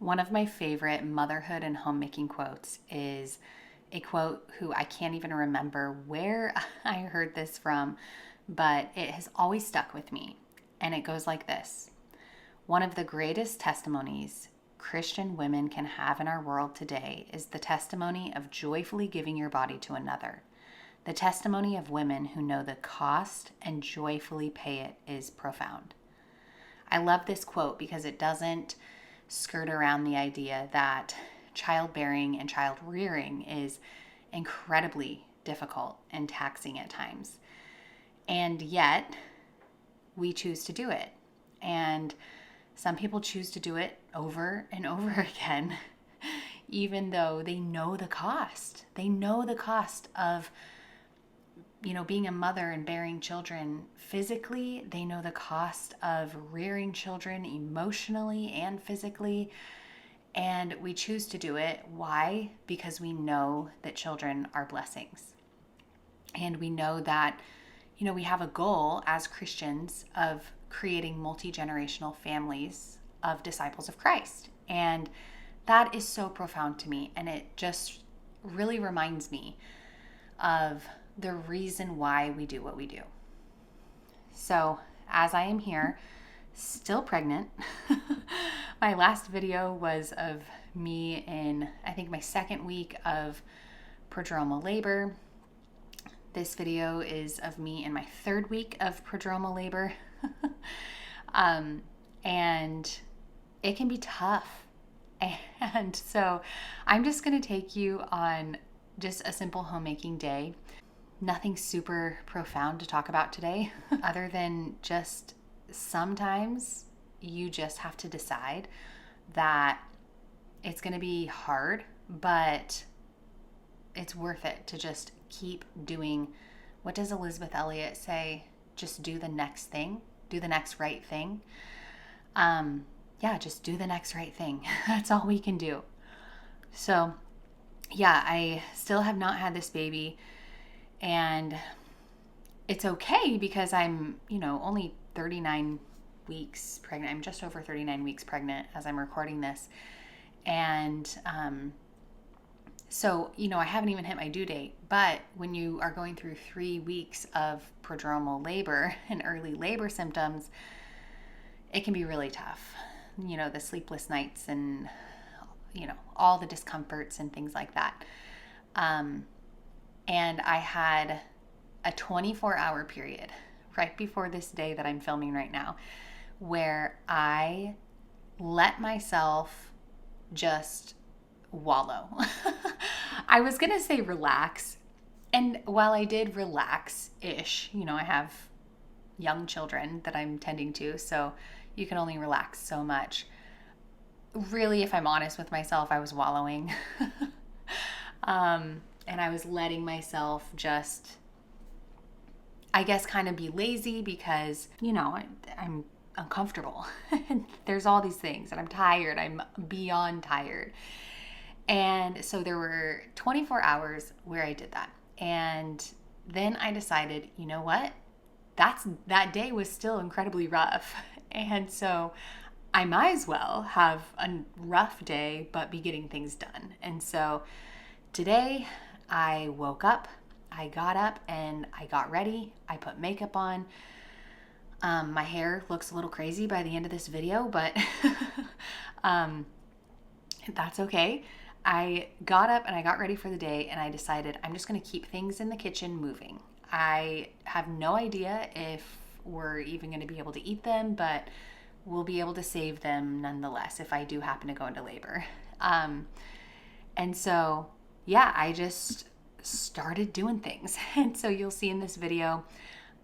One of my favorite motherhood and homemaking quotes is a quote who I can't even remember where I heard this from, but it has always stuck with me. And it goes like this: one of the greatest testimonies Christian women can have in our world today is the testimony of joyfully giving your body to another. The testimony of women who know the cost and joyfully pay it is profound. I love this quote because it doesn't skirt around the idea that childbearing and child rearing is incredibly difficult and taxing at times. And yet, we choose to do it. And some people choose to do it over and over again, even though they know the cost. They know the cost of being a mother and bearing children physically. They know the cost of rearing children emotionally and physically. And we choose to do it. Why? Because we know that children are blessings. And we know that, we have a goal as Christians of creating multi-generational families of disciples of Christ. And that is so profound to me. And it just really reminds me of the reason why we do what we do. So as I am here, still pregnant, my last video was of me in, I think, my second week of prodromal labor. This video is of me in my third week of prodromal labor. And it can be tough. And so I'm just going to take you on just a simple homemaking day. Nothing super profound to talk about today, other than just sometimes you just have to decide that it's going to be hard, but it's worth it to just keep doing. What does Elizabeth Elliot say? Just do the next thing, do the next right thing. Just do the next right thing. That's all we can do. So I still have not had this baby. And it's okay because I'm, only 39 weeks pregnant. I'm just over 39 weeks pregnant as I'm recording this. And so I haven't even hit my due date. But when you are going through 3 weeks of prodromal labor and early labor symptoms, it can be really tough. The sleepless nights and, all the discomforts and things like that. And I had a 24-hour period right before this day that I'm filming right now, where I let myself just wallow. I was going to say relax. And while I did relax-ish, I have young children that I'm tending to, so you can only relax so much. Really, if I'm honest with myself, I was wallowing. And I was letting myself just, I guess, kind of be lazy because, I'm uncomfortable. And there's all these things, and I'm tired. I'm beyond tired. And so there were 24 hours where I did that. And then I decided, you know what? That day was still incredibly rough. And so I might as well have a rough day, but be getting things done. And so today I woke up, I got up and I got ready. I put makeup on. My hair looks a little crazy by the end of this video, but that's okay. I got up and I got ready for the day, and I decided I'm just going to keep things in the kitchen moving. I have no idea if we're even going to be able to eat them, but we'll be able to save them nonetheless if I do happen to go into labor. And so I just started doing things. And so you'll see in this video,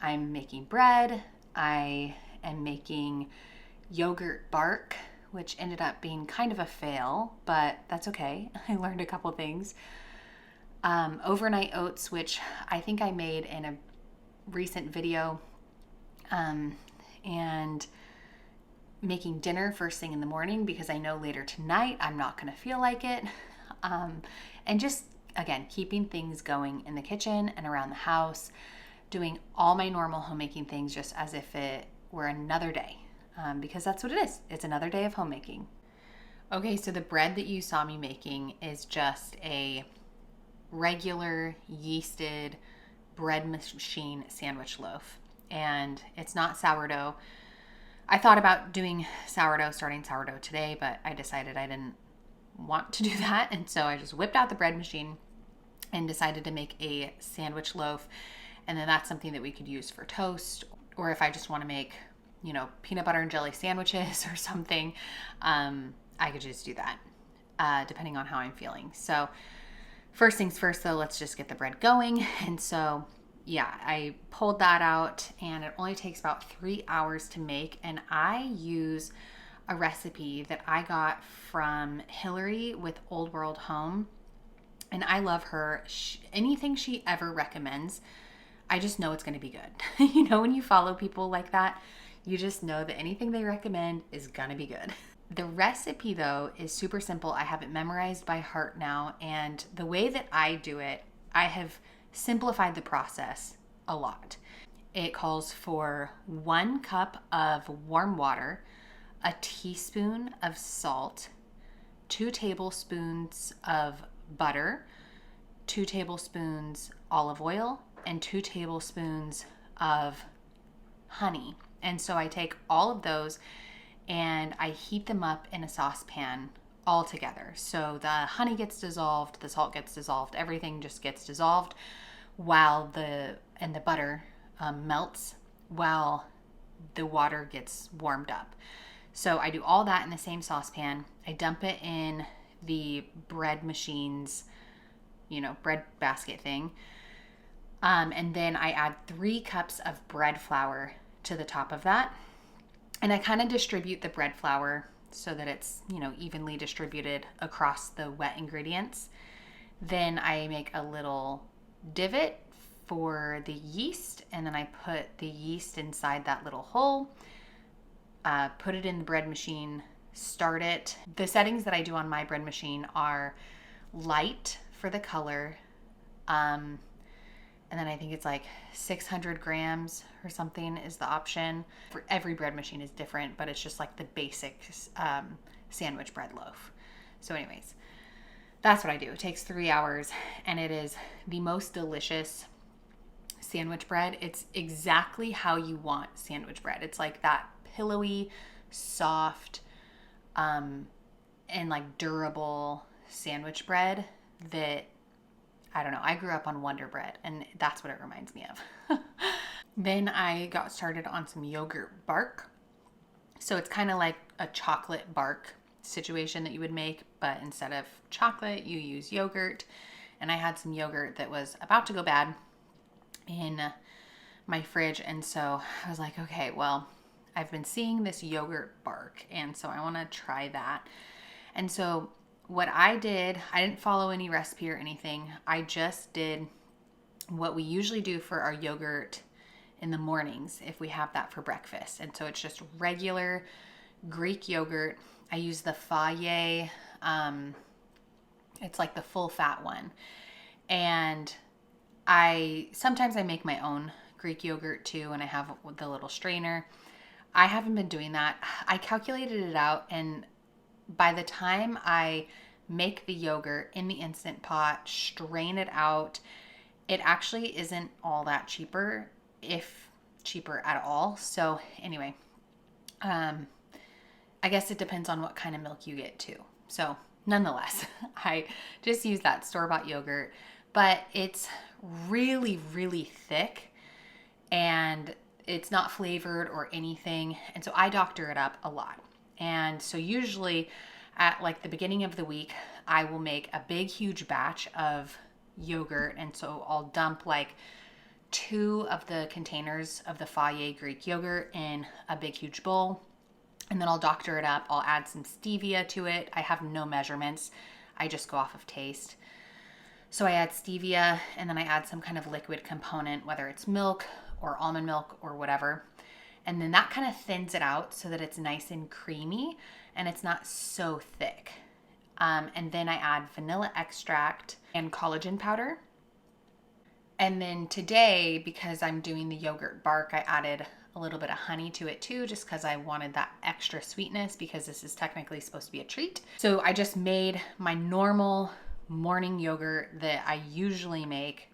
I'm making bread. I am making yogurt bark, which ended up being kind of a fail, but that's okay. I learned a couple things. Overnight oats, which I think I made in a recent video, and making dinner first thing in the morning because I know later tonight I'm not going to feel like it. And just, again, keeping things going in the kitchen and around the house, doing all my normal homemaking things just as if it were another day, because that's what it is. It's another day of homemaking. Okay, so the bread that you saw me making is just a regular yeasted bread machine sandwich loaf. And it's not sourdough. I thought about doing sourdough, starting sourdough today, but I decided I didn't want to do that. And so I just whipped out the bread machine and decided to make a sandwich loaf. And then that's something that we could use for toast, or if I just want to make, peanut butter and jelly sandwiches or something, I could just do that, depending on how I'm feeling. So first things first, though, let's just get the bread going. And so, yeah, I pulled that out, and it only takes about 3 hours to make. And I use a recipe that I got from Hillary with Old World Home. And I love her. Anything she ever recommends, I just know it's going to be good. When you follow people like that, you just know that anything they recommend is going to be good. The recipe, though, is super simple. I have it memorized by heart now. And the way that I do it, I have simplified the process a lot. It calls for 1 cup of warm water, a teaspoon of salt, 2 tablespoons of butter, 2 tablespoons olive oil, and 2 tablespoons of honey. And so I take all of those and I heat them up in a saucepan all together. So the honey gets dissolved, the salt gets dissolved, everything just gets dissolved while the butter melts while the water gets warmed up. So I do all that in the same saucepan. I dump it in the bread machine's, bread basket thing. And then I add 3 cups of bread flour to the top of that. And I kind of distribute the bread flour so that it's, evenly distributed across the wet ingredients. Then I make a little divot for the yeast, and then I put the yeast inside that little hole, put it in the bread machine, start it. The settings that I do on my bread machine are light for the color, and then I think it's like 600 grams or something is the option. For every bread machine is different, but it's just like the basic sandwich bread loaf. So anyways, that's what I do. It takes 3 hours, and it is the most delicious sandwich bread. It's exactly how you want sandwich bread. It's like that pillowy, soft, and like durable sandwich bread that, I don't know, I grew up on Wonder Bread, and that's what it reminds me of. Then I got started on some yogurt bark. So it's kind of like a chocolate bark situation that you would make, but instead of chocolate, you use yogurt. And I had some yogurt that was about to go bad in my fridge, and so I was like, okay, well, I've been seeing this yogurt bark, and so I want to try that. And so what I did, I didn't follow any recipe or anything. I just did what we usually do for our yogurt in the mornings if we have that for breakfast. And so it's just regular Greek yogurt. I use the Fage, it's like the full fat one. And sometimes I make my own Greek yogurt too, and I have the little strainer. I haven't been doing that. I calculated it out, and by the time I make the yogurt in the Instant Pot, strain it out, it actually isn't all that cheaper, if cheaper at all. So anyway, I guess it depends on what kind of milk you get too. So nonetheless, I just use that store-bought yogurt, but it's really, really thick, and it's not flavored or anything. And so I doctor it up a lot. And so usually at like the beginning of the week, I will make a big, huge batch of yogurt. And so I'll dump like 2 of the containers of the Fage Greek yogurt in a big, huge bowl. And then I'll doctor it up. I'll add some stevia to it. I have no measurements. I just go off of taste. So I add stevia, and then I add some kind of liquid component, whether it's milk or almond milk or whatever. And then that kind of thins it out so that it's nice and creamy and it's not so thick. And then I add vanilla extract and collagen powder. And then today, because I'm doing the yogurt bark, I added a little bit of honey to it too, just because I wanted that extra sweetness, because this is technically supposed to be a treat. So I just made my normal morning yogurt that I usually make,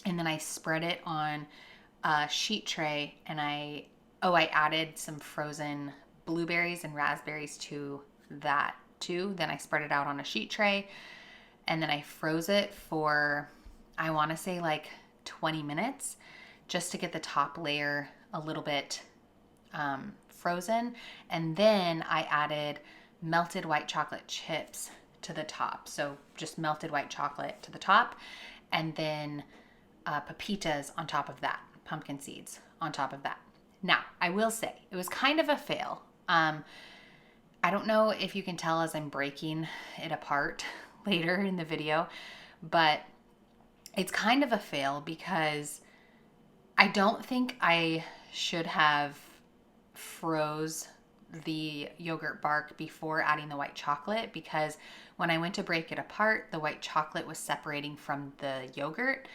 and then I spread it on a sheet tray, and I added some frozen blueberries and raspberries to that too. Then I spread it out on a sheet tray, and then I froze it for, I want to say like 20 minutes, just to get the top layer a little bit frozen. And then I added melted white chocolate chips to the top. So just melted white chocolate to the top, and then pepitas on top of that, pumpkin seeds on top of that. Now, I will say it was kind of a fail. I don't know if you can tell as I'm breaking it apart later in the video, but it's kind of a fail because I don't think I should have froze the yogurt bark before adding the white chocolate, because when I went to break it apart, the white chocolate was separating from the yogurt,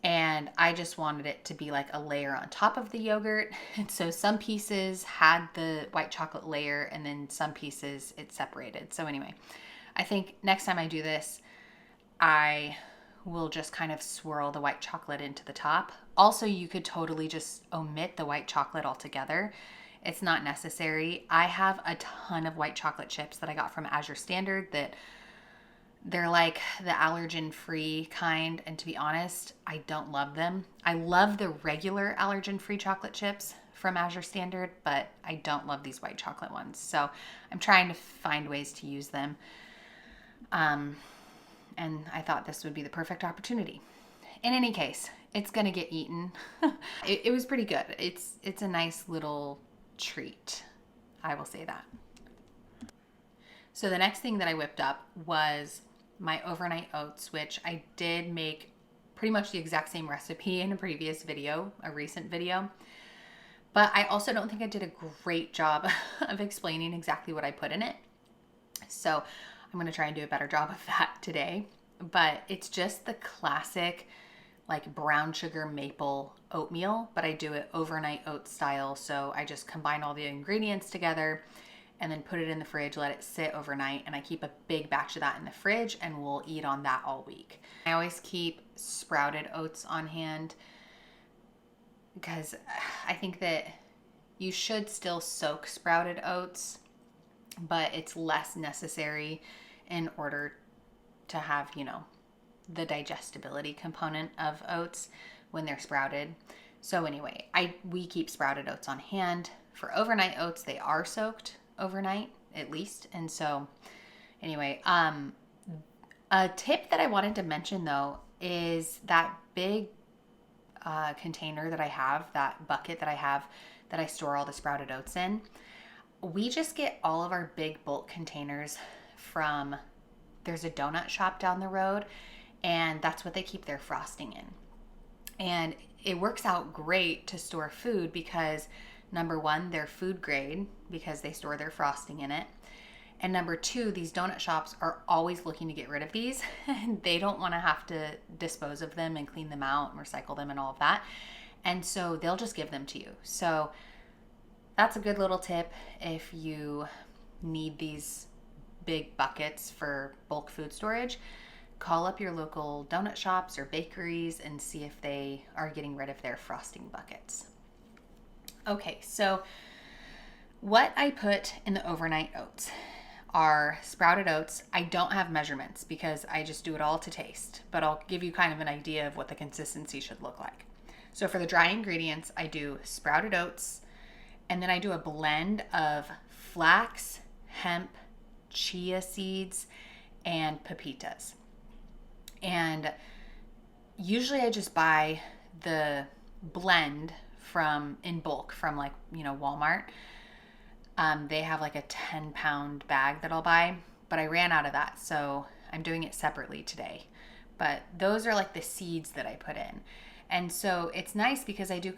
and I just wanted it to be like a layer on top of the yogurt. And so some pieces had the white chocolate layer, and then some pieces it separated. So anyway, I think next time I do this, I will just kind of swirl the white chocolate into the top. Also, you could totally just omit the white chocolate altogether. It's not necessary. I have a ton of white chocolate chips that I got from Azure Standard that they're like the allergen-free kind, and to be honest, I don't love them. I love the regular allergen-free chocolate chips from Azure Standard, but I don't love these white chocolate ones. So I'm trying to find ways to use them. And I thought this would be the perfect opportunity. In any case, it's gonna get eaten. It was pretty good. It's a nice little treat, I will say that. So the next thing that I whipped up was my overnight oats, which I did make pretty much the exact same recipe in a previous video, a recent video. But I also don't think I did a great job of explaining exactly what I put in it. So I'm going to try and do a better job of that today. But it's just the classic like brown sugar maple oatmeal, but I do it overnight oat style. So I just combine all the ingredients together and then put it in the fridge, let it sit overnight, and I keep a big batch of that in the fridge, and we'll eat on that all week. I always keep sprouted oats on hand because I think that you should still soak sprouted oats, but it's less necessary in order to have, the digestibility component of oats when they're sprouted. So anyway, we keep sprouted oats on hand. For overnight oats, they are soaked overnight at least. And so anyway, a tip that I wanted to mention though is that big container that I have, that bucket that I have that I store all the sprouted oats in. We just get all of our big bulk containers from, there's a donut shop down the road, and that's what they keep their frosting in. And it works out great to store food because number one, they're food grade because they store their frosting in it. And number two, these donut shops are always looking to get rid of these, and they don't want to have to dispose of them and clean them out and recycle them and all of that. And so they'll just give them to you. So that's a good little tip if you need these big buckets for bulk food storage. Call up your local donut shops or bakeries and see if they are getting rid of their frosting buckets. Okay, so what I put in the overnight oats are sprouted oats. I don't have measurements because I just do it all to taste, but I'll give you kind of an idea of what the consistency should look like. So for the dry ingredients, I do sprouted oats, and then I do a blend of flax, hemp, chia seeds, and pepitas. And usually I just buy the blend in bulk from Walmart. They have like a 10-pound bag that I'll buy, but I ran out of that, so I'm doing it separately today. But those are like the seeds that I put in. And so it's nice because I do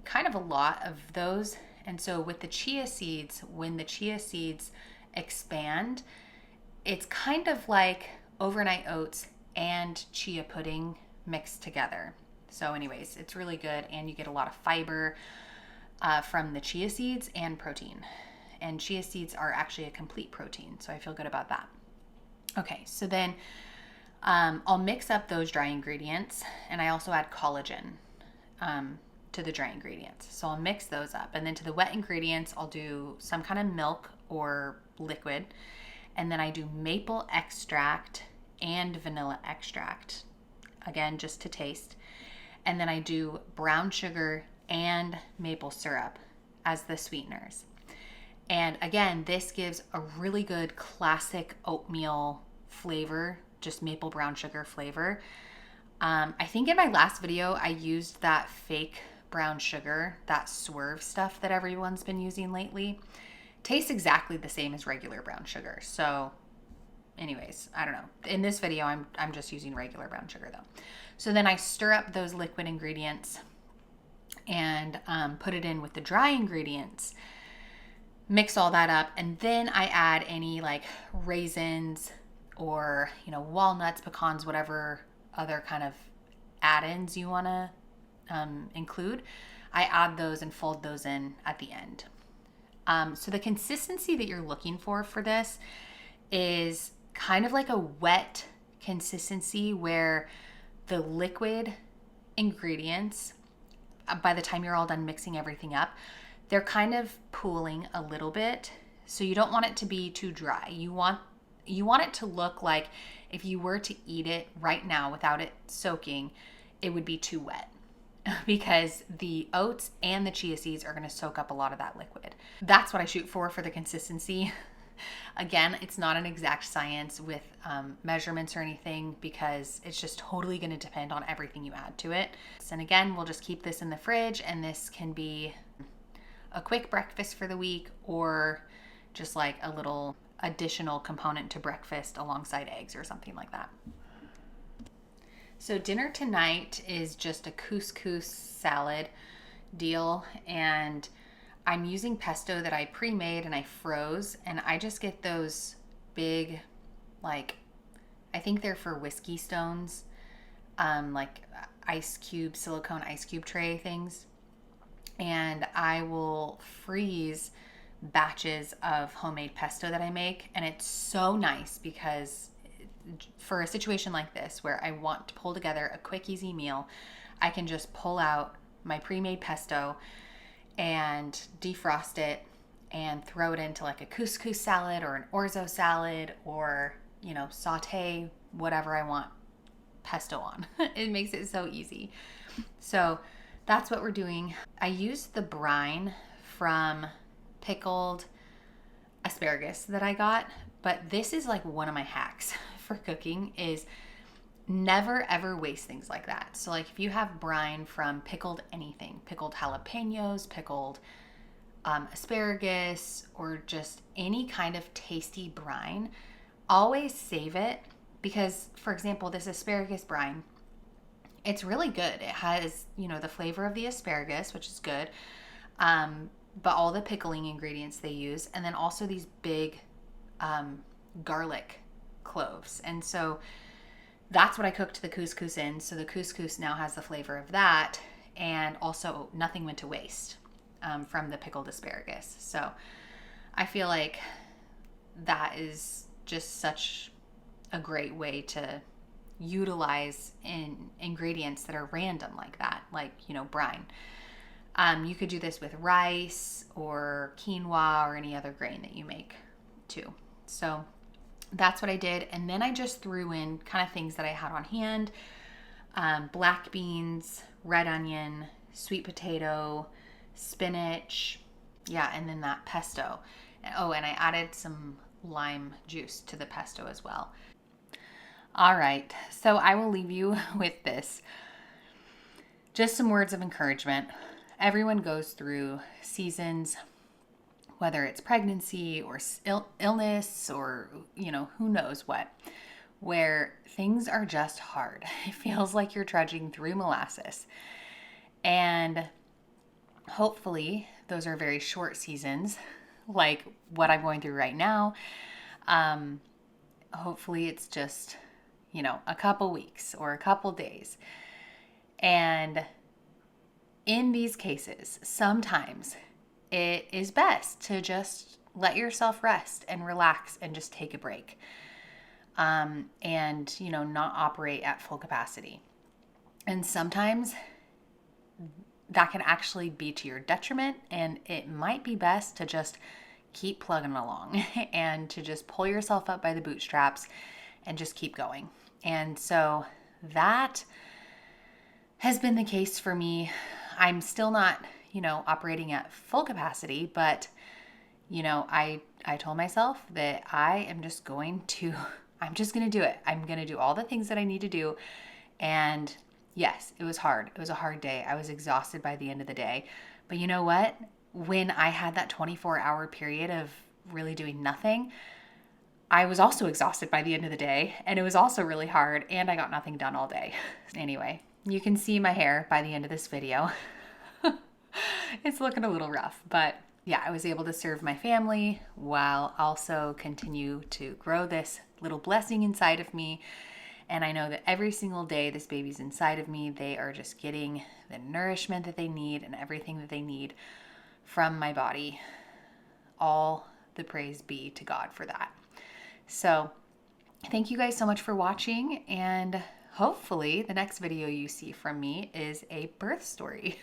kind of a lot of those. And so with the chia seeds, when the chia seeds expand, it's kind of like overnight oats and chia pudding mixed together. So anyways, it's really good, and you get a lot of fiber. from the chia seeds and protein. And chia seeds are actually a complete protein, so I feel good about that. Okay, so then I'll mix up those dry ingredients, and I also add collagen to the dry ingredients. So I'll mix those up. And then to the wet ingredients, I'll do some kind of milk or liquid. And then I do maple extract and vanilla extract, again, just to taste. And then I do brown sugar and maple syrup as the sweeteners. And again, this gives a really good classic oatmeal flavor, just maple brown sugar flavor. I think in my last video, I used that fake brown sugar, that Swerve stuff that everyone's been using lately. Tastes exactly the same as regular brown sugar. So anyways, I don't know. In this video, I'm just using regular brown sugar though. So then I stir up those liquid ingredients and put it in with the dry ingredients. Mix all that up, and then I add any like raisins or, walnuts, pecans, whatever other kind of add-ins you want to include. I add those and fold those in at the end. So the consistency that you're looking for this is kind of like a wet consistency where the liquid ingredients, by the time you're all done mixing everything up, they're kind of pooling a little bit. So you don't want it to be too dry. You want it to look like if you were to eat it right now without it soaking, it would be too wet because the oats and the chia seeds are going to soak up a lot of that liquid. That's what I shoot for the consistency. Again, it's not an exact science with measurements or anything because it's just totally going to depend on everything you add to it. And again, we'll just keep this in the fridge, and this can be a quick breakfast for the week or just like a little additional component to breakfast alongside eggs or something like that. So dinner tonight is just a couscous salad deal, and I'm using pesto that I pre-made and I froze, and I just get those big, like, I think they're for whiskey stones, like silicone ice cube tray things. And I will freeze batches of homemade pesto that I make. And it's so nice because for a situation like this where I want to pull together a quick, easy meal, I can just pull out my pre-made pesto and defrost it and throw it into like a couscous salad or an orzo salad or, saute whatever I want pesto on. It makes it so easy. So that's what we're doing. I used the brine from pickled asparagus that I got, but this is like one of my hacks for cooking is never ever waste things like that. So like if you have brine from pickled anything, pickled jalapenos, pickled asparagus, or just any kind of tasty brine, always save it because, for example, this asparagus brine, it's really good. It has, the flavor of the asparagus, which is good, but all the pickling ingredients they use, and then also these big garlic cloves. And so that's what I cooked the couscous in. So the couscous now has the flavor of that, and also nothing went to waste from the pickled asparagus. So I feel like that is just such a great way to utilize in ingredients that are random like that, like, brine. You could do this with rice or quinoa or any other grain that you make too. So that's what I did. And then I just threw in kind of things that I had on hand. Black beans, red onion, sweet potato, spinach. Yeah, and then that pesto. Oh, and I added some lime juice to the pesto as well. All right, so I will leave you with this. Just some words of encouragement. Everyone goes through seasons, whether it's pregnancy or illness or, who knows what, where things are just hard. It feels like you're trudging through molasses. And hopefully those are very short seasons, like what I'm going through right now. Hopefully it's just, a couple weeks or a couple days. And in these cases, sometimes it is best to just let yourself rest and relax and just take a break. And, not operate at full capacity. And sometimes that can actually be to your detriment, and it might be best to just keep plugging along and to just pull yourself up by the bootstraps and just keep going. And so that has been the case for me. I'm still not, operating at full capacity, but, I told myself that I'm just going to do it. I'm going to do all the things that I need to do. And yes, it was hard. It was a hard day. I was exhausted by the end of the day. But you know what? When I had that 24-hour period of really doing nothing, I was also exhausted by the end of the day, and it was also really hard, and I got nothing done all day. Anyway, you can see my hair by the end of this video. It's looking a little rough, but yeah, I was able to serve my family while also continue to grow this little blessing inside of me. And I know that every single day this baby's inside of me, they are just getting the nourishment that they need and everything that they need from my body. All the praise be to God for that. So thank you guys so much for watching, and hopefully the next video you see from me is a birth story.